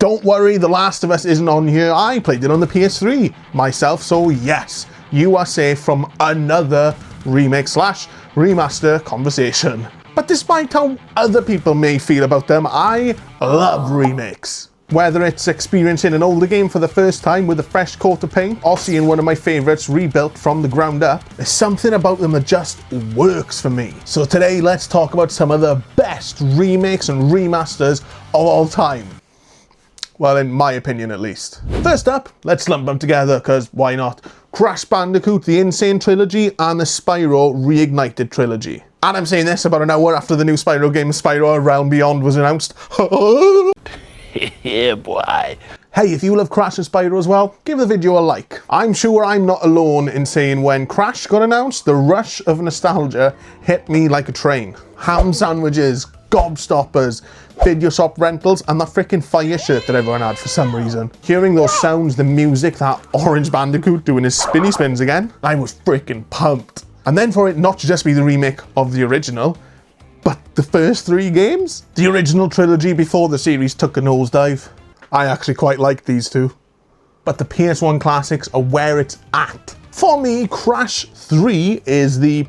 Don't worry, The Last of Us isn't on here. I played it on the PS3 myself, so yes, you are safe from another remake slash remaster conversation. But despite how other people may feel about them, I love remakes. Whether it's experiencing an older game for the first time with a fresh coat of paint, or seeing one of my favourites rebuilt from the ground up, there's something about them that just works for me. So today, let's talk about some of the best remakes and remasters of all time. Well, in my opinion at least. First up, let's lump them together, because why not? Crash Bandicoot, the Insane Trilogy, and the Spyro Reignited Trilogy. And I'm saying this about an hour after the new Spyro game, Spyro A Realm Beyond, was announced. Yeah, boy. Hey, if you love Crash and Spyro as well, give the video a like. I'm sure I'm not alone in saying when Crash got announced, the rush of nostalgia hit me like a train. Ham sandwiches, gobstoppers, video shop rentals, and that freaking fire shirt that everyone had for some reason. Hearing those sounds, the music, that orange Bandicoot doing his spinny spins again, I was freaking pumped. And then for it not to just be the remake of the original, but the first 3 games? The original trilogy before the series took a nosedive. I actually quite like these two. But the PS1 classics are where it's at. For me, Crash 3 is the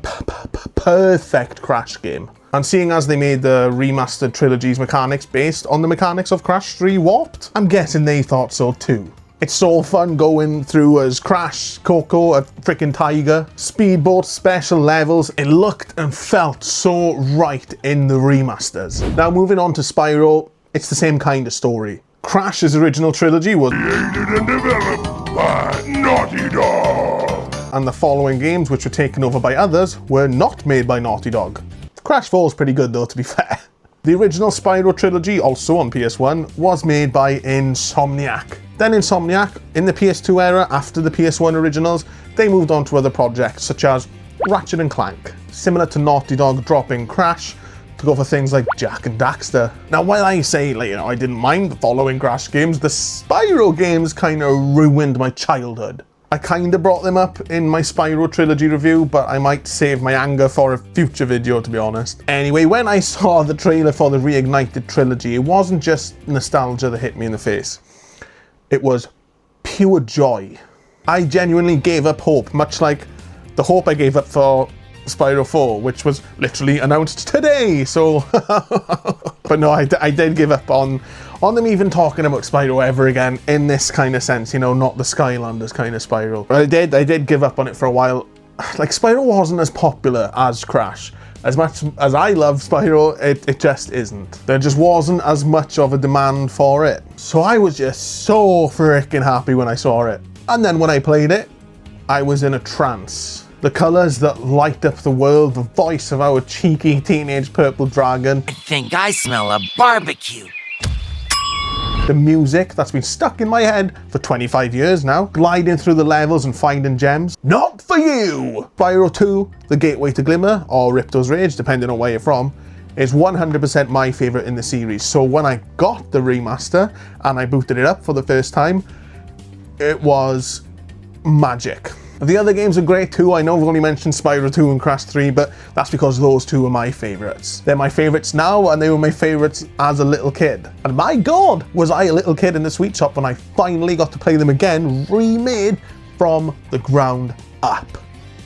perfect Crash game. And seeing as they made the remastered trilogy's mechanics based on the mechanics of Crash 3 Warped, I'm guessing they thought so too. It's so fun going through as Crash, Coco, a freaking tiger, speedboat, special levels. It looked and felt so right in the remasters. Now moving on to Spyro, it's the same kind of story. Crash's original trilogy was created and developed by Naughty Dog. And the following games, which were taken over by others, were not made by Naughty Dog. Crash 4 is pretty good though, to be fair. The original Spyro trilogy, also on PS1, was made by Insomniac. Then Insomniac, in the PS2 era, after the PS1 originals, they moved on to other projects such as Ratchet and Clank, similar to Naughty Dog dropping Crash to go for things like Jak and Daxter. Now while I say, I didn't mind the following Crash games, the Spyro games kind of ruined my childhood. I kind of brought them up in my Spyro trilogy review, but I might save my anger for a future video, to be honest. Anyway, when I saw the trailer for the Reignited trilogy, it wasn't just nostalgia that hit me in the face. It was pure joy. I genuinely gave up hope, much like the hope I gave up for Spyro 4, which was literally announced today, so... But no, I did give up on them even talking about Spyro ever again, in this kind of sense, not the Skylanders kind of Spyro. But I did give up on it for a while. Like, Spyro wasn't as popular as Crash. As much as I love Spyro, it just isn't. There just wasn't as much of a demand for it. So I was just so freaking happy when I saw it. And then when I played it, I was in a trance. The colours that light up the world, the voice of our cheeky teenage purple dragon. I think I smell a barbecue. The music that's been stuck in my head for 25 years now, gliding through the levels and finding gems. Not for you! Spyro 2, The Gateway to Glimmer, or Ripto's Rage, depending on where you're from, is 100% my favourite in the series. So when I got the remaster and I booted it up for the first time, it was magic. The other games are great too. I know I've only mentioned Spyro 2 and Crash 3, but that's because those two are my favourites. They're my favourites now, and they were my favourites as a little kid. And my god, was I a little kid in the sweet shop when I finally got to play them again, remade from the ground up.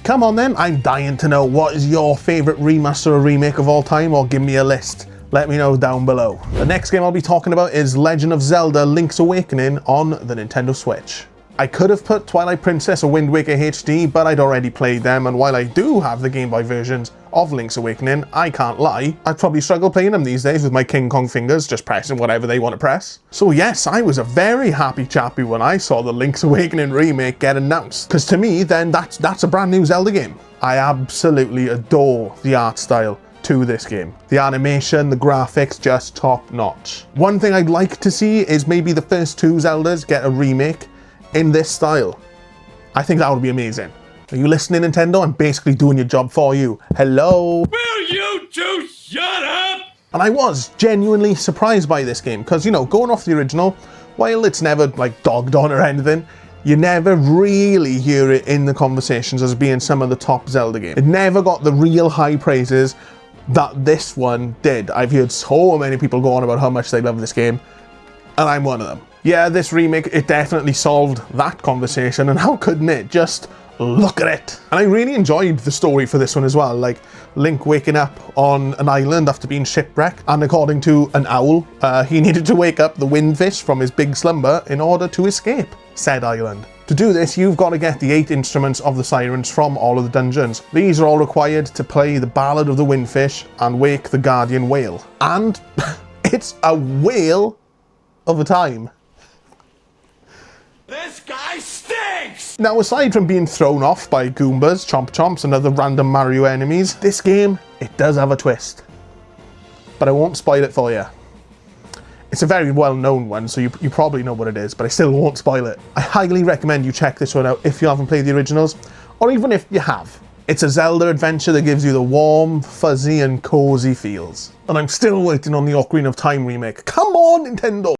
Come on then, I'm dying to know, what is your favourite remaster or remake of all time, or give me a list. Let me know down below. The next game I'll be talking about is Legend of Zelda Link's Awakening on the Nintendo Switch. I could have put Twilight Princess or Wind Waker HD, but I'd already played them, and while I do have the Game Boy versions of Link's Awakening, I can't lie, I'd probably struggle playing them these days with my King Kong fingers, just pressing whatever they want to press. So yes, I was a very happy chappy when I saw the Link's Awakening remake get announced, because to me, then that's a brand new Zelda game. I absolutely adore the art style to this game. The animation, the graphics, just top notch. One thing I'd like to see is maybe the first 2 Zeldas get a remake in this style. I think that would be amazing. Are you listening, Nintendo? I'm basically doing your job for you. Hello? Will you two shut up? And I was genuinely surprised by this game, because, going off the original, while it's never, dogged on or anything, you never really hear it in the conversations as being some of the top Zelda games. It never got the real high praises that this one did. I've heard so many people go on about how much they love this game. and I'm one of them. Yeah, this remake, it definitely solved that conversation, and how couldn't it? Just look at it. And I really enjoyed the story for this one as well, like Link waking up on an island after being shipwrecked, and according to an owl, he needed to wake up the windfish from his big slumber in order to escape said island. To do this, you've got to get the 8 instruments of the sirens from all of the dungeons. These are all required to play the Ballad of the Windfish and wake the guardian whale. And it's a whale of a time. This guy stinks! Now, aside from being thrown off by Goombas, Chomp Chomps and other random Mario enemies, this game, it does have a twist. But I won't spoil it for you. It's a very well-known one, so you probably know what it is, but I still won't spoil it. I highly recommend you check this one out if you haven't played the originals, or even if you have. It's a Zelda adventure that gives you the warm, fuzzy and cozy feels. And I'm still waiting on the Ocarina of Time remake. Come on, Nintendo!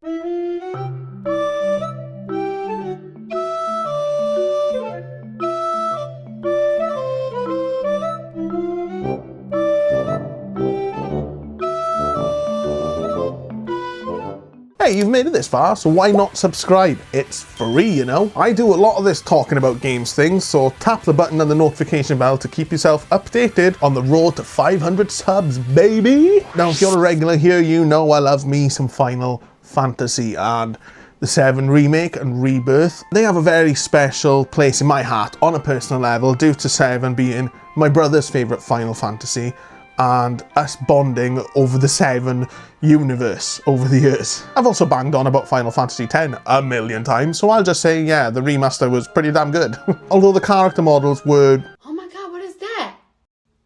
Hey, you've made it this far, so why not subscribe? It's free, you know. I do a lot of this talking about games things, so tap the button and the notification bell to keep yourself updated on the road to 500 subs, baby! Now, if you're a regular here, you know I love me some Final Fantasy, and the 7 Remake and Rebirth. They have a very special place in my heart on a personal level, due to 7 being my brother's favourite Final Fantasy, and us bonding over the 7 universe over the years. I've also banged on about Final Fantasy X a million times, so I'll just say, yeah, the remaster was pretty damn good. Although the character models were... Oh my god, what is that?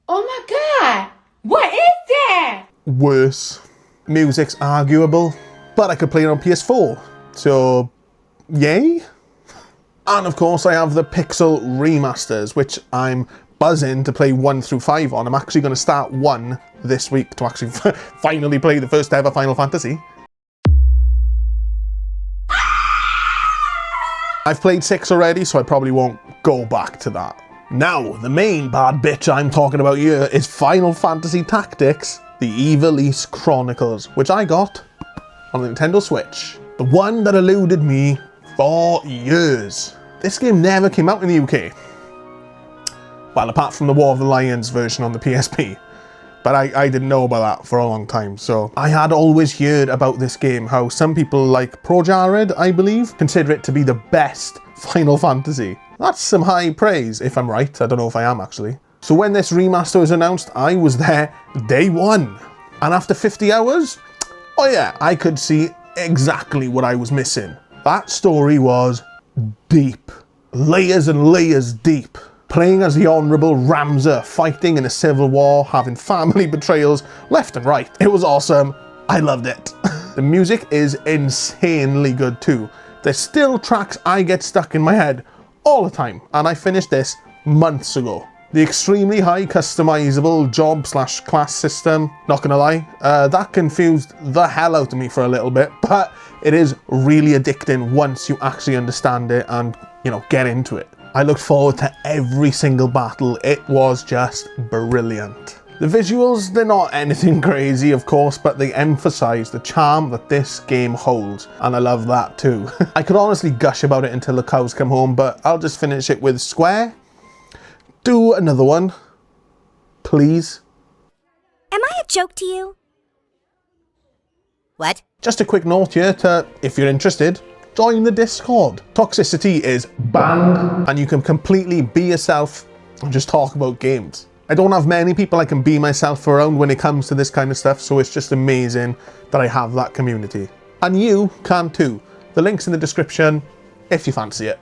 Oh my god! What is that? worse. Music's arguable, but I could play it on PS4, so yay? And of course I have the Pixel Remasters, which I'm buzzing to play 1 through 5 on. I'm actually going to start 1 this week to actually finally play the first ever Final Fantasy. I've played 6 already, so I probably won't go back to that. Now, the main bad bitch I'm talking about here is Final Fantasy Tactics, the Ivalice Chronicles, which I got on the Nintendo Switch. The one that eluded me for years. This game never came out in the UK. Well, apart from the War of the Lions version on the PSP. But I didn't know about that for a long time, so I had always heard about this game, how some people like ProJared, I believe, consider it to be the best Final Fantasy. That's some high praise, if I'm right. I don't know if I am, actually. So when this remaster was announced, I was there day 1. And after 50 hours, oh yeah, I could see exactly what I was missing. That story was deep. Layers and layers deep. Playing as the Honourable Ramza, fighting in a civil war, having family betrayals left and right. It was awesome. I loved it. The music is insanely good too. There's still tracks I get stuck in my head all the time, and I finished this months ago. The extremely high customizable job/class system, not gonna lie, that confused the hell out of me for a little bit, but it is really addicting once you actually understand it and, you know, get into it. I looked forward to every single battle. It was just brilliant. The visuals, they're not anything crazy, of course, but they emphasize the charm that this game holds, and I love that too. I could honestly gush about it until the cows come home, but I'll just finish it with Square. Do another one, please. Am I a joke to you? What? Just a quick note here to, if you're interested, join the Discord. Toxicity is banned, and you can completely be yourself and just talk about games. I don't have many people I can be myself around when it comes to this kind of stuff, so it's just amazing that I have that community. And you can too. The link's in the description if you fancy it.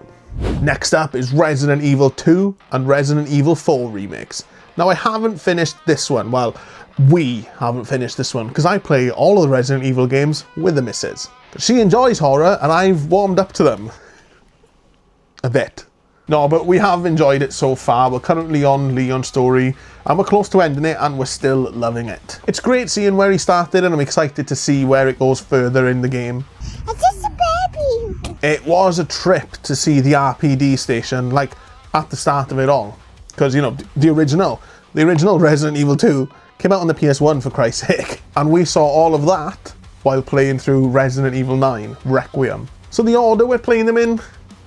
Next up is Resident Evil 2 and Resident Evil 4 remakes. Now I haven't finished this one, well, we haven't finished this one, because I play all of the Resident Evil games with the missus. She enjoys horror, and I've warmed up to them. A bit. No, but we have enjoyed it so far. We're currently on Leon's story, and we're close to ending it, and we're still loving it. It's great seeing where he started, and I'm excited to see where it goes further in the game. It's just a baby. It was a trip to see the RPD station, like, at the start of it all. Because, you know, the original Resident Evil 2 came out on the PS1, for Christ's sake. And we saw all of that while playing through Resident Evil 9 Requiem. So the order we're playing them in,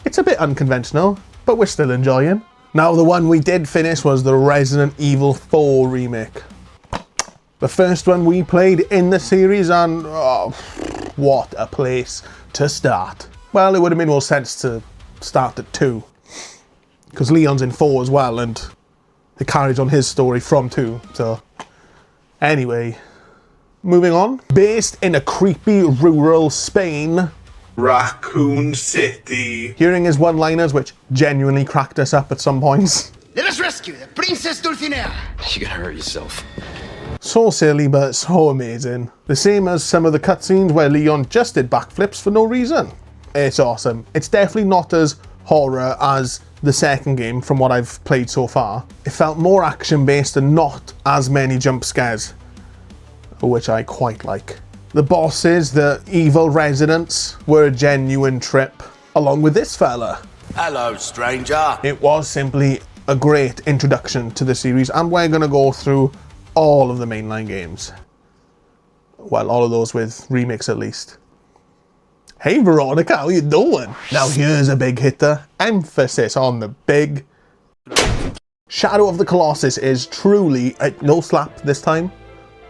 it's a bit unconventional, but we're still enjoying. Now the one we did finish was the Resident Evil 4 remake. The first one we played in the series, and oh, what a place to start. Well, it would have made more sense to start at 2, because Leon's in 4 as well, and it carries on his story from 2, so anyway. Moving on. Based in a creepy rural Spain, Raccoon City. hearing his one-liners, which genuinely cracked us up at some points. Let us rescue the Princess Dulcinea. You gotta hurt yourself. So silly, but so amazing. The same as some of the cutscenes where Leon just did backflips for no reason. It's awesome. It's definitely not as horror as the second game from what I've played so far. It felt more action-based and not as many jump scares, which I quite like. The bosses, the evil residents, were a genuine trip, along with this fella. Hello, stranger. It was simply a great introduction to the series, and we're going to go through all of the mainline games. Well, all of those with remakes at least. Hey Veronica, how you doing? Now here's a big hitter. Emphasis on the big. Shadow of the Colossus is truly, no slap this time,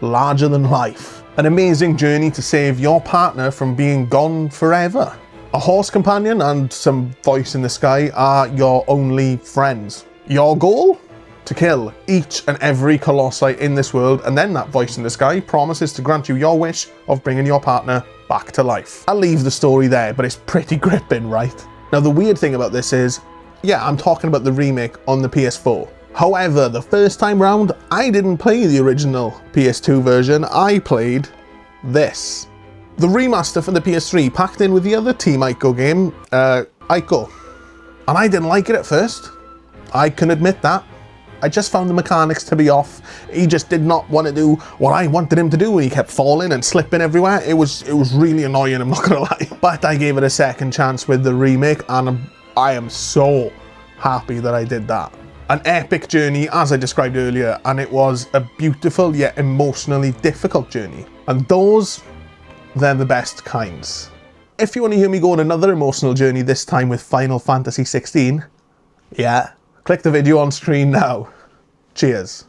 larger than life. An amazing journey to save your partner from being gone forever. A horse companion and some voice in the sky are your only friends. Your goal? To kill each and every Colossi in this world, and then that voice in the sky promises to grant you your wish of bringing your partner back to life. I'll leave the story there, but it's pretty gripping, right? Now the weird thing about this is, yeah, I'm talking about the remake on the PS4. However, the first time round, I didn't play the original PS2 version, I played this. The remaster for the PS3 packed in with the other Team Ico game, Ico. And I didn't like it at first. I can admit that. I just found the mechanics to be off. He just did not want to do what I wanted him to do, and he kept falling and slipping everywhere. It was really annoying, I'm not gonna lie. But I gave it a second chance with the remake, and I am so happy that I did that. An epic journey, as I described earlier, and it was a beautiful yet emotionally difficult journey. And those, they're the best kinds. If you want to hear me go on another emotional journey, this time with Final Fantasy XVI, yeah, click the video on screen now. Cheers.